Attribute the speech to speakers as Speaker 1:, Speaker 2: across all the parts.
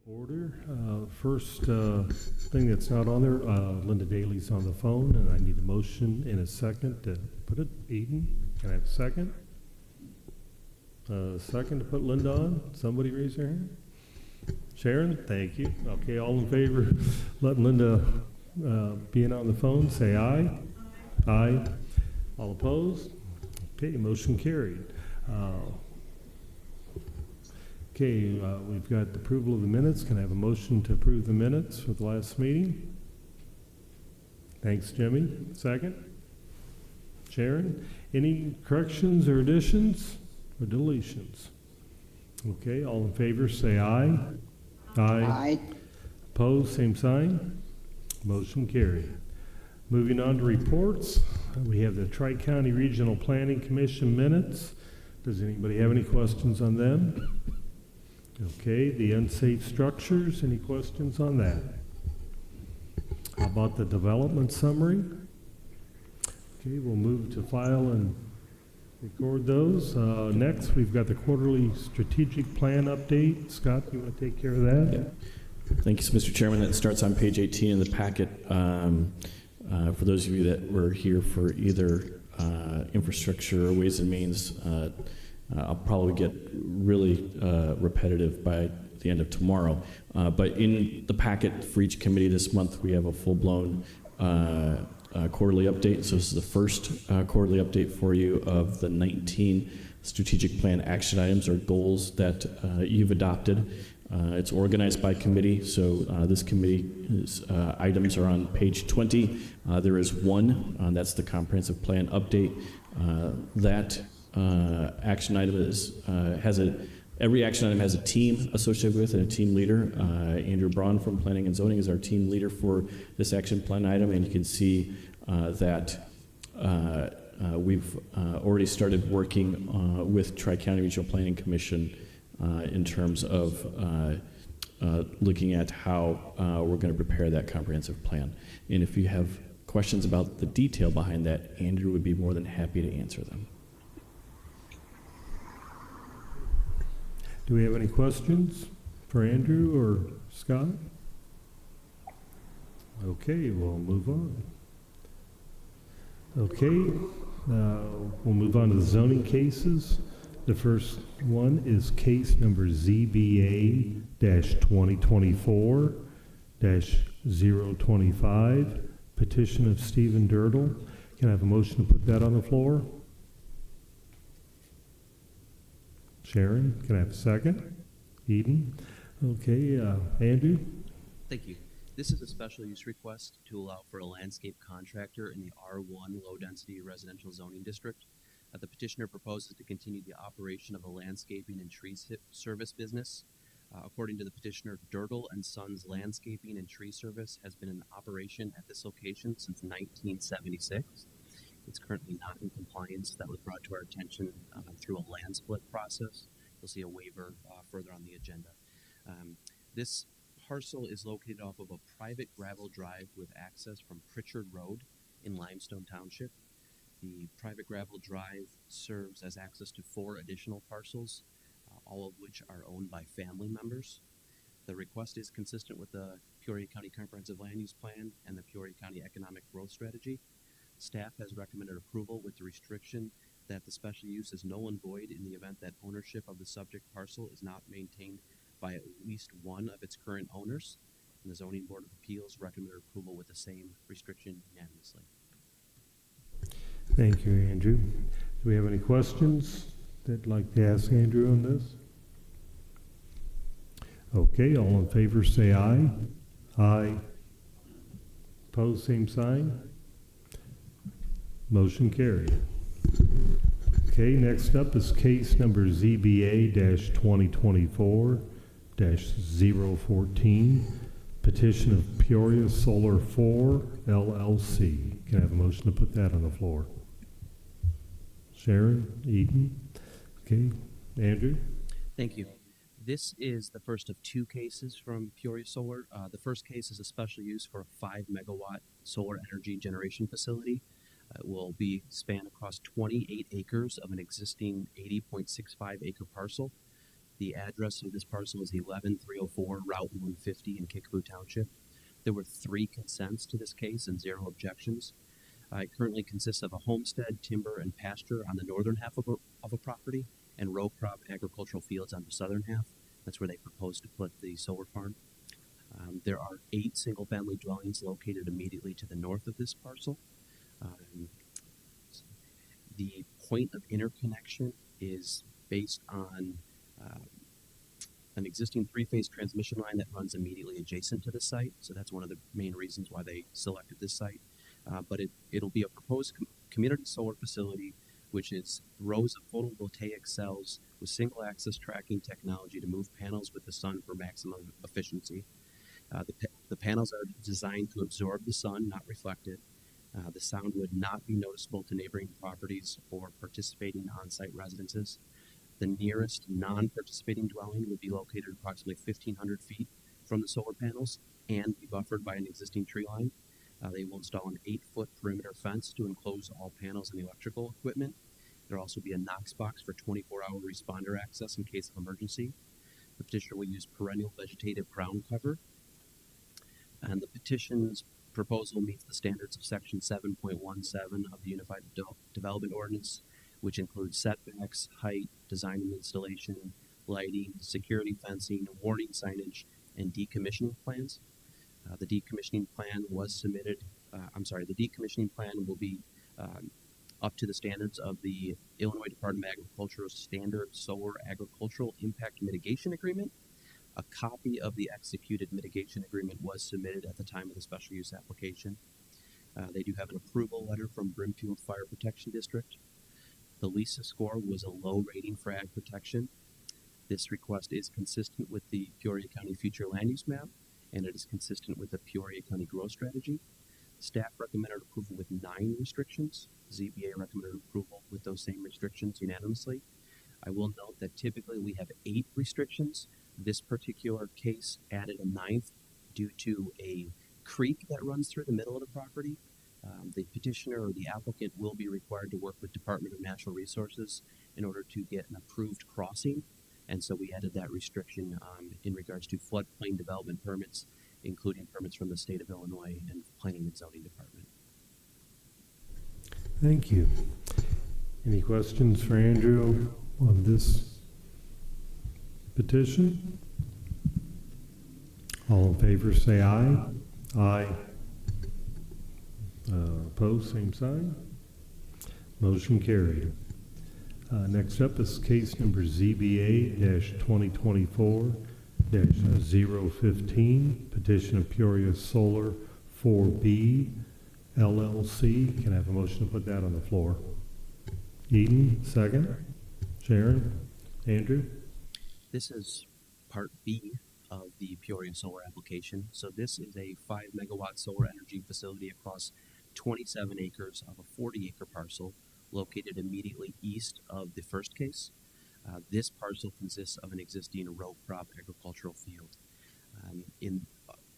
Speaker 1: Order. First thing that's not on there, Linda Daly's on the phone, and I need a motion in a second to put it. Eden, can I have a second? Second to put Linda on. Somebody raise their hand. Sharon, thank you. Okay, all in favor, letting Linda being on the phone, say aye. Aye. All opposed? Okay, motion carried. Okay, we've got the approval of the minutes. Can I have a motion to approve the minutes for the last meeting? Thanks, Jimmy. Second? Sharon? Any corrections or additions or deletions? Okay, all in favor say aye. Aye.
Speaker 2: Aye.
Speaker 1: Opposed, same sign. Motion carried. Moving on to reports, we have the Tri-County Regional Planning Commission minutes. Does anybody have any questions on them? Okay, the unsafe structures, any questions on that? How about the development summary? Okay, we'll move to file and record those. Next, we've got the quarterly strategic plan update. Scott, you want to take care of that?
Speaker 3: Yeah. Thank you, Mr. Chairman. That starts on page 18 in the packet. For those of you that were here for either infrastructure or Ways and Means, I'll probably get really repetitive by the end of tomorrow. But in the packet for each committee this month, we have a full-blown quarterly update. So this is the first quarterly update for you of the 19 strategic plan action items or goals that you've adopted. It's organized by committee, so this committee's items are on page 20. There is one, that's the comprehensive plan update. That action item every action item has a team associated with it and a team leader. Andrew Braun from Planning and Zoning is our team leader for this action plan item, and you can see that we've already started working with Tri-County Regional Planning Commission in terms of looking at how we're going to prepare that comprehensive plan. And if you have questions about the detail behind that, Andrew would be more than happy to answer them.
Speaker 1: Do we have any questions for Andrew or Scott? Okay, we'll move on. Okay, we'll move on to the zoning cases. The first one is case number ZBA-2024-025, petition of Stephen Dirtle. Can I have a motion to put that on the floor? Sharon, can I have a second? Eden? Okay, Andrew?
Speaker 4: Thank you. This is a special use request to allow for a landscape contractor in the R1 low-density residential zoning district. The petitioner proposes to continue the operation of a landscaping and tree service business. According to the petitioner, Dirtle and Sons Landscaping and Tree Service has been in operation at this location since 1976. It's currently not in compliance. That was brought to our attention through a land split process. You'll see a waiver further on the agenda. This parcel is located off of a private gravel drive with access from Pritchard Road in Limestone Township. The private gravel drive serves as access to 4 additional parcels, all of which are owned by family members. The request is consistent with the Peoria County Comprehensive Land Use Plan and the Peoria County Economic Growth Strategy. Staff has recommended approval with the restriction that the special use is null and void in the event that ownership of the subject parcel is not maintained by at least one of its current owners. And the Zoning Board of Appeals recommended approval with the same restriction unanimously.
Speaker 1: Thank you, Andrew. Do we have any questions that you'd like to ask Andrew on this? Okay, all in favor say aye. Aye. Opposed, same sign. Motion carried. Okay, next up is case number ZBA-2024-014, petition of Peoria Solar 4 LLC. Can I have a motion to put that on the floor? Sharon, Eden. Okay, Andrew.
Speaker 4: Thank you. This is the first of 2 cases from Peoria Solar. The first case is a special use for a 5 megawatt solar energy generation facility. It will be span across 28 acres of an existing 80.65 acre parcel. The address of this parcel is 11304 Route 150 in Kickapoo Township. There were 3 consents to this case and 0 objections. It currently consists of a homestead, timber, and pasture on the northern half of a property and row crop agricultural fields on the southern half. That's where they propose to put the solar farm. There are 8 single-family dwellings located immediately to the north of this parcel. The point of interconnection is based on an existing 3-phase transmission line that runs immediately adjacent to the site, so that's one of the main reasons why they selected this site. But it'll be a proposed community solar facility, which is rows of photovoltaic cells with single-axis tracking technology to move panels with the sun for maximum efficiency. The panels are designed to absorb the sun, not reflect it. The sound would not be noticeable to neighboring properties or participating on-site residences. The nearest non-participating dwelling would be located approximately 1,500 feet from the solar panels and be buffered by an existing tree line. They will install an 8-foot perimeter fence to enclose all panels and electrical equipment. There will also be a Knox box for 24-hour responder access in case of emergency. The petitioner will use perennial vegetative ground cover. And the petition's proposal meets the standards of Section 7.17 of the Unified Development Ordinance, which includes setbacks, height, design and installation, lighting, security fencing, warning signage, and decommissioning plans. The decommissioning plan was submitted. The decommissioning plan will be up to the standards of the Illinois Department of Agricultural Standard Solar Agricultural Impact Mitigation Agreement. A copy of the executed mitigation agreement was submitted at the time of the special use application. They do have an approval letter from Brimfield Fire Protection District. The LISA score was a low rating for ag protection. This request is consistent with the Peoria County Future Land Use Map, and it is consistent with the Peoria County Growth Strategy. Staff recommended approval with 9 restrictions. ZBA recommended approval with those same restrictions unanimously. I will note that typically we have 8 restrictions. This particular case added a 9th due to a creek that runs through the middle of the property. The petitioner or the applicant will be required to work with Department of Natural Resources in order to get an approved crossing, and so we added that restriction in regards to floodplain development permits, including permits from the state of Illinois and Planning and Zoning Department.
Speaker 1: Thank you. Any questions for Andrew on this petition? All in favor say aye. Aye. Opposed, same sign. Motion carried. Next up is case number ZBA-2024-015, petition of Peoria Solar 4B LLC. Can I have a motion to put that on the floor? Eden, second. Sharon? Andrew?
Speaker 4: This is Part B of the Peoria solar application. So this is a 5 megawatt solar energy facility across 27 acres of a 40-acre parcel located immediately east of the first case. This parcel consists of an existing row crop agricultural field. In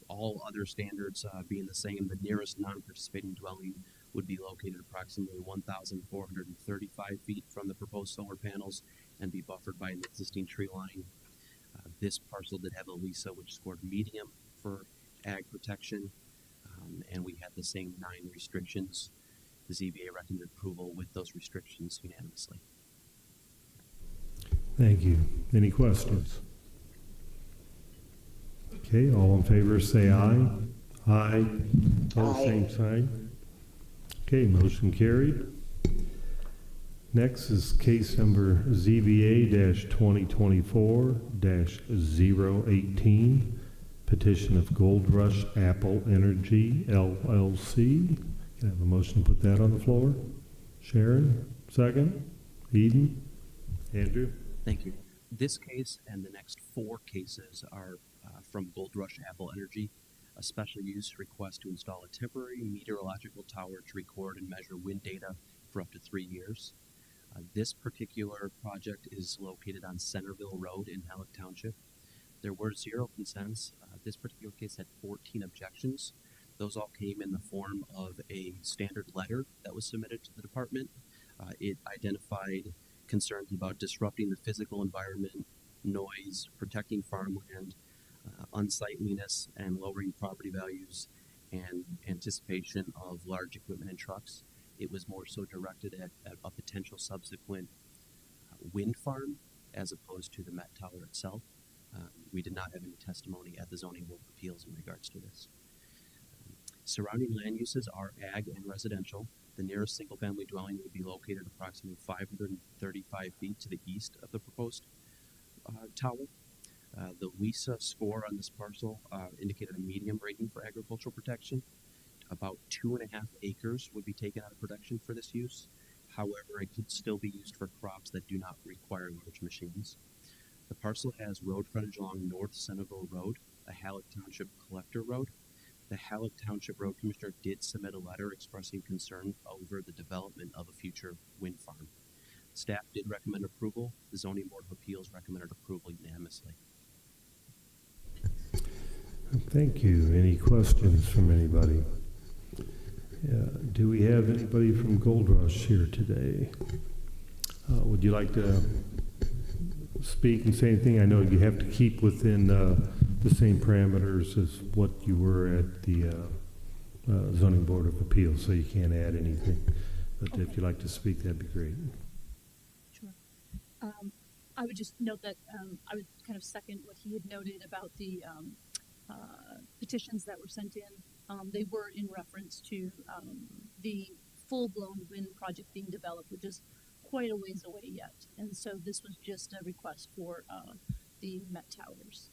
Speaker 4: all other standards being the same, the nearest non-participating dwelling would be located approximately 1,435 feet from the proposed solar panels and be buffered by an existing tree line. This parcel did have a LISA, which scored medium for ag protection, and we had the same 9 restrictions. The ZBA recommended approval with those restrictions unanimously.
Speaker 1: Thank you. Any questions? Okay, all in favor say aye. Aye. All same sign. Okay, motion carried. Next is case number ZBA-2024-018, petition of Gold Rush Apple Energy LLC. Can I have a motion to put that on the floor? Sharon, second. Eden? Andrew?
Speaker 4: Thank you. This case and the next 4 cases are from Gold Rush Apple Energy, a special use request to install a temporary meteorological tower to record and measure wind data for up to 3 years. This particular project is located on Centerville Road in Halleck Township. There were 0 consents. This particular case had 14 objections. Those all came in the form of a standard letter that was submitted to the department. It identified concerns about disrupting the physical environment, noise, protecting farmland, unsightliness, and lowering property values and anticipation of large equipment and trucks. It was more so directed at a potential subsequent wind farm as opposed to the Met Tower itself. We did not have any testimony at the Zoning Board of Appeals in regards to this. Surrounding land uses are ag and residential. The nearest single-family dwelling would be located approximately 535 feet to the east of the proposed tower. The WISA score on this parcel indicated a medium rating for agricultural protection. About 2.5 acres would be taken out of production for this use. However, it could still be used for crops that do not require large machines. The parcel has road frontage along North Centerville Road, a Halleck Township collector road. The Halleck Township Road Commissioner did submit a letter expressing concern over the development of a future wind farm. Staff did recommend approval. The Zoning Board of Appeals recommended approval unanimously.
Speaker 1: Thank you. Any questions from anybody? Do we have anybody from Gold Rush here today? Would you like to speak and say anything? I know you have to keep within the same parameters as what you were at the Zoning Board of Appeals, so you can't add anything. But if you'd like to speak, that'd be great.
Speaker 2: Sure. I would just note that I would kind of second what he had noted about the petitions that were sent in. They were in reference to the full-blown wind project being developed, which is quite a ways away yet. And so this was just a request for the Met Towers.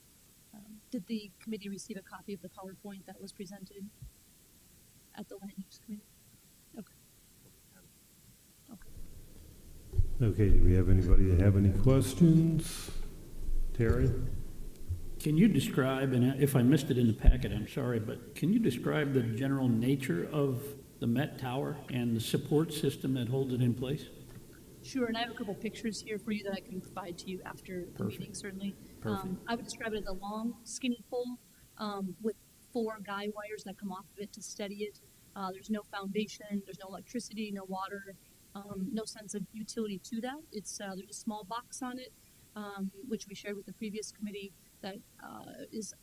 Speaker 2: Did the committee receive a copy of the PowerPoint that was presented at the Land Use Committee? Okay. Okay.
Speaker 1: Okay, do we have anybody that have any questions? Terry?
Speaker 5: Can you describe, and if I missed it in the packet, I'm sorry, but can you describe the general nature of the Met Tower and the support system that holds it in place?
Speaker 2: Sure, and I have a couple pictures here for you that I can provide to you after the meeting, certainly.
Speaker 5: Perfect.
Speaker 2: I would describe it as a long, skinny pole with 4 guy wires that come off of it to steady it. There's no foundation, there's no electricity, no water, no sense of utility to that. There's a small box on it, which we shared with the previous committee, that is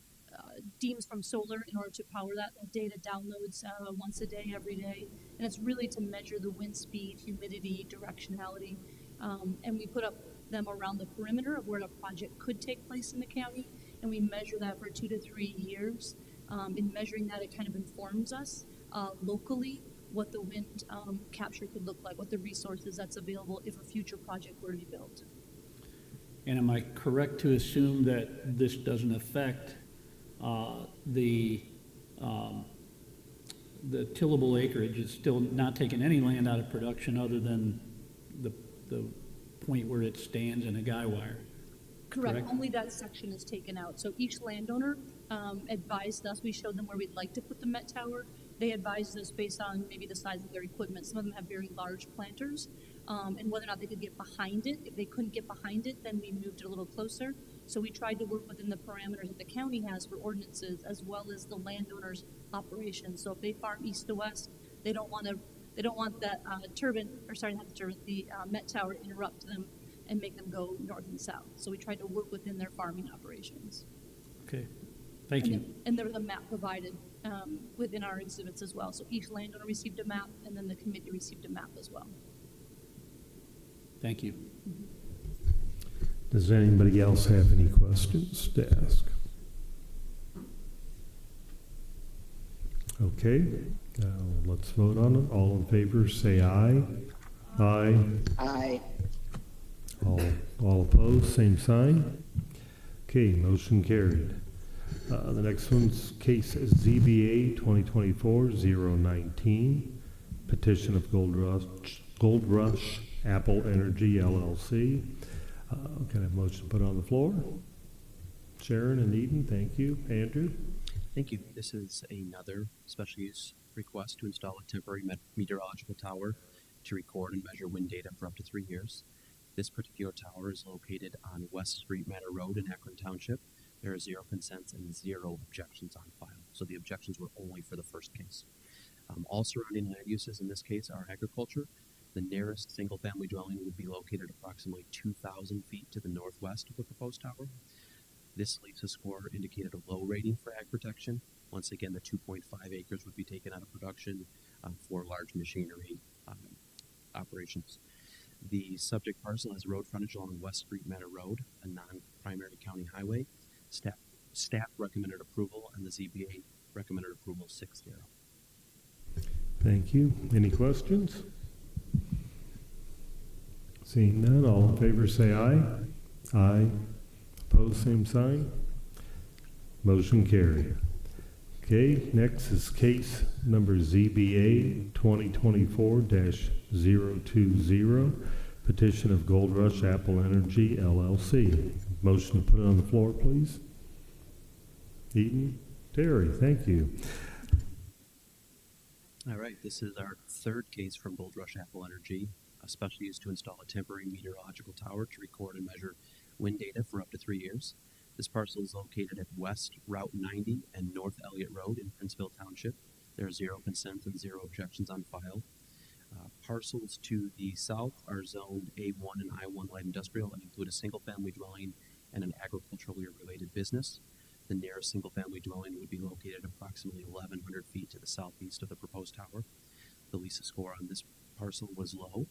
Speaker 2: deems from solar in order to power that. That data downloads once a day, every day, and it's really to measure the wind speed, humidity, directionality, and we put up them around the perimeter of where the project could take place in the county, and we measure that for 2 to 3 years. In measuring that, it kind of informs us locally what the wind capture could look like, what the resources that's available if a future project were to be built.
Speaker 5: And am I correct to assume that this doesn't affect the tillable acreage? It's still not taking any land out of production other than the point where it stands in a guy wire?
Speaker 2: Correct. Only that section is taken out. So each landowner advised us. We showed them where we'd like to put the Met Tower. They advised us based on maybe the size of their equipment. Some of them have very large planters, and whether or not they could get behind it. If they couldn't get behind it, then we moved it a little closer. So we tried to work within the parameters that the county has for ordinances, as well as the landowner's operations. So if they farm east to west, they don't want that the Met Tower to interrupt them and make them go north and south. So we tried to work within their farming operations.
Speaker 5: Okay, thank you.
Speaker 2: And there was a map provided within our exhibits as well. So each landowner received a map, and then the committee received a map as well.
Speaker 5: Thank you.
Speaker 1: Does anybody else have any questions to ask? Okay, let's vote on it. All in favor, say aye. Aye.
Speaker 6: Aye.
Speaker 1: All opposed, same sign. Okay, motion carried. The next one's case ZBA 2024-019, petition of Gold Rush Apple Energy LLC. Can I have a motion to put on the floor? Sharon and Eden, thank you. Andrew?
Speaker 4: Thank you. This is another special use request to install a temporary meteorological tower to record and measure wind data for up to 3 years. This particular tower is located on West Street Manor Road in Akron Township. There are 0 consents and 0 objections on file. So the objections were only for the first case. All surrounding land uses in this case are agriculture. The nearest single-family dwelling would be located approximately 2,000 feet to the northwest of the proposed tower. This LISA score indicated a low rating for ag protection. Once again, the 2.5 acres would be taken out of production for large machinery operations. The subject parcel has road frontage along West Street Meadow Road, a non-primary county highway. Staff recommended approval, and the ZBA recommended approval 6-0.
Speaker 1: Thank you. Any questions? Seeing none, all in favor say aye. Aye. Opposed, same sign. Motion carried. Okay, next is case number ZBA 2024-020, petition of Gold Rush Apple Energy LLC. Motion to put it on the floor, please. Eaton, Terry, thank you.
Speaker 4: All right, this is our third case from Gold Rush Apple Energy, especially used to install a temporary meteorological tower to record and measure wind data for up to 3 years. This parcel is located at West Route 90 and North Elliott Road in Princeville Township. There are 0 consent and 0 objections on file. Parcels to the south are zoned A1 and I1 light industrial and include a single-family dwelling and an agriculturally related business. The nearest single-family dwelling would be located approximately 1,100 feet to the southeast of the proposed tower. The LISA score on this parcel was low.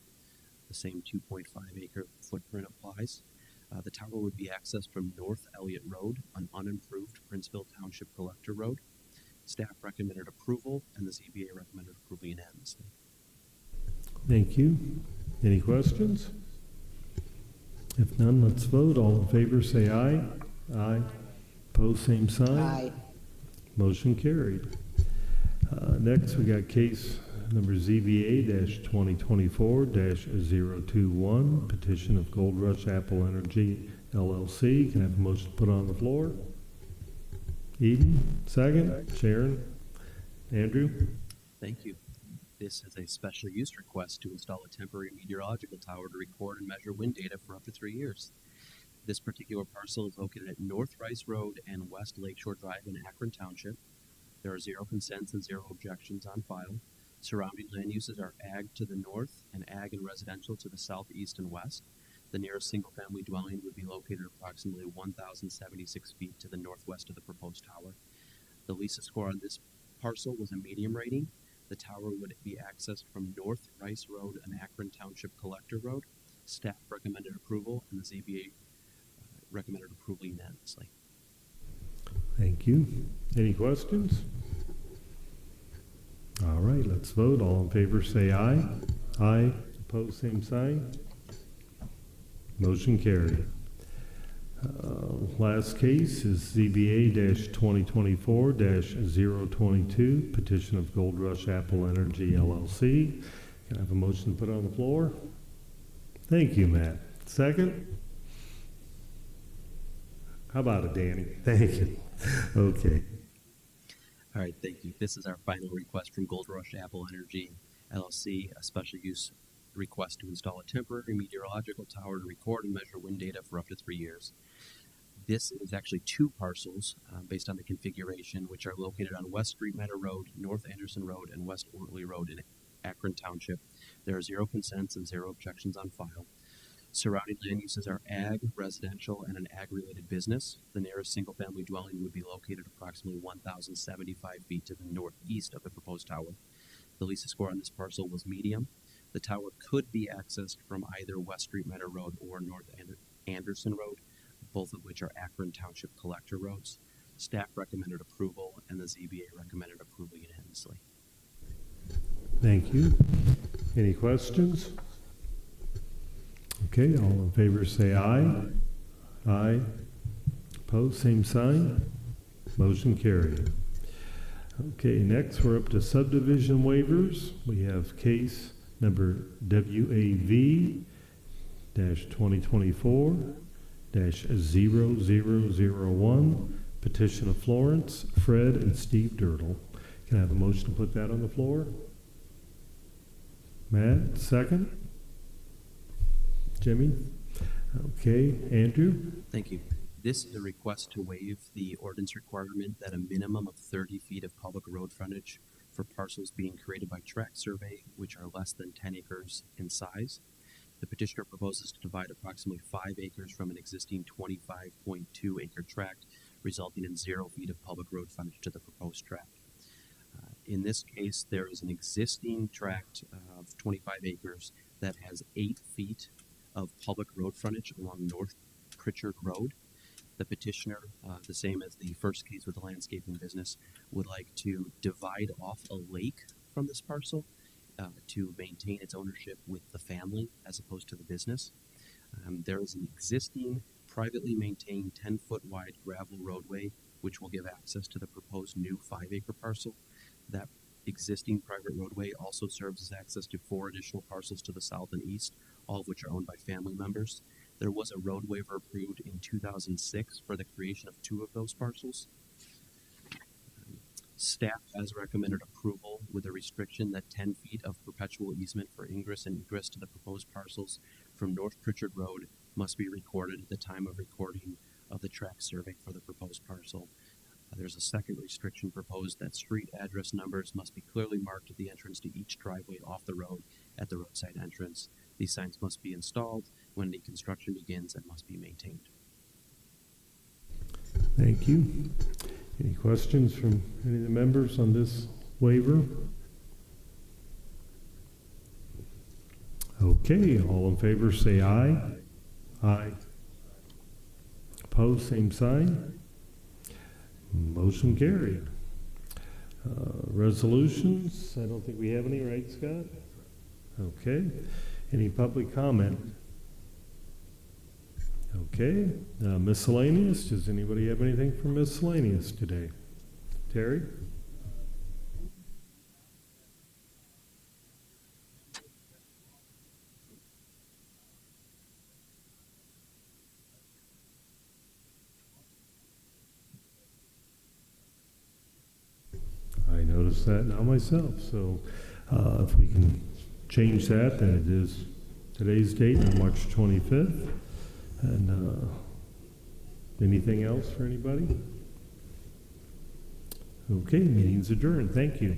Speaker 4: The same 2.5 acre footprint applies. The tower would be accessed from North Elliott Road, an unimproved Princeville Township Collector Road. Staff recommended approval, and the ZBA recommended approval unanimously.
Speaker 1: Thank you. Any questions? If none, let's vote. All in favor say aye. Aye. Opposed, same sign.
Speaker 6: Aye.
Speaker 1: Motion carried. Next, we got case number ZBA-2024-021, petition of Gold Rush Apple Energy LLC. Can I have a motion put on the floor? Eden, second. Sharon? Andrew?
Speaker 4: Thank you. This is a special use request to install a temporary meteorological tower to record and measure wind data for up to 3 years. This particular parcel is located at North Rice Road and West Lakeshore Drive in Akron Township. There are 0 consents and 0 objections on file. Surrounding land uses are ag to the north and ag and residential to the southeast and west. The nearest single-family dwelling would be located approximately 1,076 feet to the northwest of the proposed tower. The LISA score on this parcel was a medium rating. The tower would be accessed from North Rice Road and Akron Township Collector Road. Staff recommended approval, and the ZBA recommended approval unanimously.
Speaker 1: Thank you. Any questions? All right, let's vote. All in favor say aye. Aye. Opposed, same sign. Motion carried. Last case is ZBA-2024-022, petition of Gold Rush Apple Energy LLC. Can I have a motion to put on the floor? Thank you, Matt. Second? How about it, Danny? Thank you. Okay.
Speaker 4: All right, thank you. This is our final request from Gold Rush Apple Energy LLC, a special use request to install a temporary meteorological tower to record and measure wind data for up to 3 years. This is actually 2 parcels based on the configuration, which are located on West Street Meadow Road, North Anderson Road, and West Ortley Road in Akron Township. There are 0 consents and 0 objections on file. Surrounding land uses are ag, residential, and an ag-related business. The nearest single-family dwelling would be located approximately 1,075 feet to the northeast of the proposed tower. The LISA score on this parcel was medium. The tower could be accessed from either West Street Meadow Road or North Anderson Road, both of which are Akron Township Collector Roads. Staff recommended approval, and the ZBA recommended approval unanimously.
Speaker 1: Thank you. Any questions? Okay, all in favor say aye. Aye. Opposed, same sign. Motion carried. Okay, next we're up to subdivision waivers. We have case number WAV-2024-0001, petition of Florence, Fred, and Steve Dirtle. Can I have a motion to put that on the floor? Matt, second. Jimmy? Okay, Andrew?
Speaker 4: Thank you. This is a request to waive the ordinance requirement that a minimum of 30 feet of public road frontage for parcels being created by tract survey which are less than 10 acres in size. The petitioner proposes to divide approximately 5 acres from an existing 25.2 acre tract, resulting in 0 feet of public road frontage to the proposed tract. In this case, there is an existing tract of 25 acres that has 8 feet of public road frontage along North Pritchard Road. The petitioner, the same as the first case with the landscaping business, would like to divide off a lake from this parcel to maintain its ownership with the family as opposed to the business. There is an existing privately maintained 10-foot wide gravel roadway which will give access to the proposed new 5-acre parcel. That existing private roadway also serves as access to 4 additional parcels to the south and east, all of which are owned by family members. There was a road waiver approved in 2006 for the creation of 2 of those parcels. Staff has recommended approval with a restriction that 10 feet of perpetual easement for ingress and egress to the proposed parcels from North Pritchard Road must be recorded at the time of recording of the tract survey for the proposed parcel. There's a second restriction proposed that street address numbers must be clearly marked at the entrance to each driveway off the road at the roadside entrance. These signs must be installed when the construction begins and must be maintained.
Speaker 1: Thank you. Any questions from any of the members on this waiver? Okay, all in favor say aye. Aye. Opposed, same sign. Motion carried. Resolutions, I don't think we have any, right, Scott? Okay. Any public comment? Okay. Miscellaneous, does anybody have anything for miscellaneous today? Terry? I noticed that now myself, so if we can change that, then it is today's date on March 25th. And anything else for anybody? Okay, meeting's adjourned. Thank you.